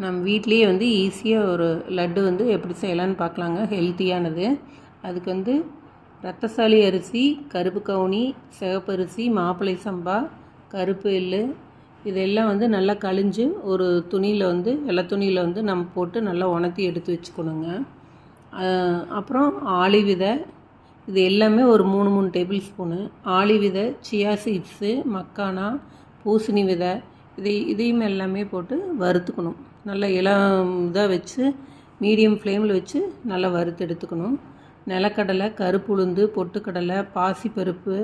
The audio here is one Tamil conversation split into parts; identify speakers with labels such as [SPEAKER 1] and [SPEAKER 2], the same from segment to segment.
[SPEAKER 1] நம்ம வீட்லேயே வந்து ஈஸியாக ஒரு லட்டு வந்து எப்படி செய்யலான்னு பார்க்கலாங்க. ஹெல்த்தியானது. அதுக்கு வந்து ரத்தசாலி அரிசி, கருப்பு கவுனி, சிவப்பரிசி, மாப்பிள்ளை சம்பா, கருப்பு எள்ளு இதெல்லாம் வந்து நல்லா கழிஞ்சு ஒரு துணியில் வந்து வெள்ளை துணியில் வந்து நம்ம போட்டு நல்லா உணர்த்தி எடுத்து வச்சுக்கணுங்க. அப்புறம் ஆளி விதை, இது எல்லாமே ஒரு 3 டேபிள் ஸ்பூனு. ஆளி விதை, சியா சீட்ஸு, மக்கானா, பூசணி விதை இதையும் எல்லாமே போட்டு வறுத்துக்கணும். நல்லா இதாக வச்சு மீடியம் ஃப்ளேமில் வச்சு நல்லா வறுத்து எடுத்துக்கணும். நிலக்கடலை, கருப்புளுந்து, பொட்டுக்கடலை, பாசிப்பருப்பு,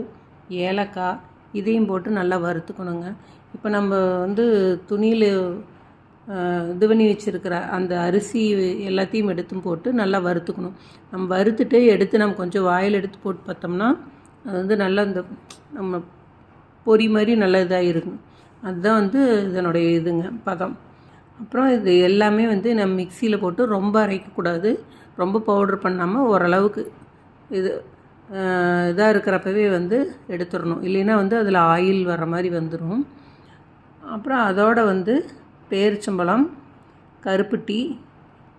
[SPEAKER 1] ஏலக்காய் இதையும் போட்டு நல்லா வறுத்துக்கணுங்க. இப்போ நம்ம வந்து துணியில் இது பண்ணி வச்சுருக்கிற அந்த அரிசி எல்லாத்தையும் எடுத்தும் போட்டு நல்லா வறுத்துக்கணும். நம்ம வறுத்துட்டு எடுத்து நம்ம கொஞ்சம் வாயில் எடுத்து போட்டு பார்த்தோம்னா அது வந்து நல்லா இந்த நம்ம பொரி மாதிரி நல்லா இதாக இருக்கும். அதுதான் வந்து இதனுடைய இதுங்க பதம். அப்புறம் இது எல்லாமே வந்து நம்ம மிக்சியில் போட்டு ரொம்ப அரைக்கக்கூடாது, ரொம்ப பவுட்ரு பண்ணாமல் ஓரளவுக்கு இது இதாக இருக்கிறப்பவே வந்து எடுத்துடணும். இல்லைன்னா வந்து அதில் ஆயில் வர மாதிரி வந்துடும். அப்புறம் அதோடு வந்து பேரிச்சம்பழம், கருப்பு டீ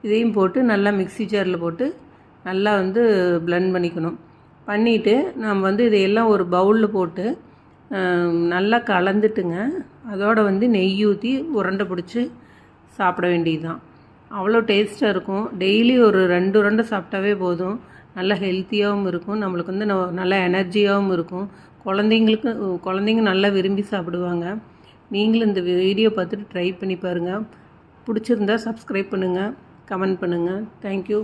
[SPEAKER 1] இதையும் போட்டு நல்லா மிக்ஸி ஜாரில் போட்டு நல்லா வந்து பிளெண்ட் பண்ணிக்கணும். பண்ணிவிட்டு நம்ம வந்து இதையெல்லாம் ஒரு பவுலில் போட்டு நல்லா கலந்துட்டுங்க. அதோடு வந்து நெய் ஊற்றி உருண்டை பிடிச்சி சாப்பிட வேண்டியது தான். அவ்வளோ டேஸ்ட்டாக இருக்கும். டெய்லி ஒரு 2 உருண்டை சாப்பிட்டாவே போதும். நல்லா ஹெல்த்தியாகவும் இருக்கும், நம்மளுக்கு வந்து நல்லா எனர்ஜியாகவும் இருக்கும். குழந்தைங்க நல்லா விரும்பி சாப்பிடுவாங்க. நீங்களும் இந்த வீடியோ பார்த்துட்டு ட்ரை பண்ணி பாருங்கள். பிடிச்சிருந்தா சப்ஸ்கிரைப் பண்ணுங்கள், கமெண்ட் பண்ணுங்கள். தேங்க்யூ.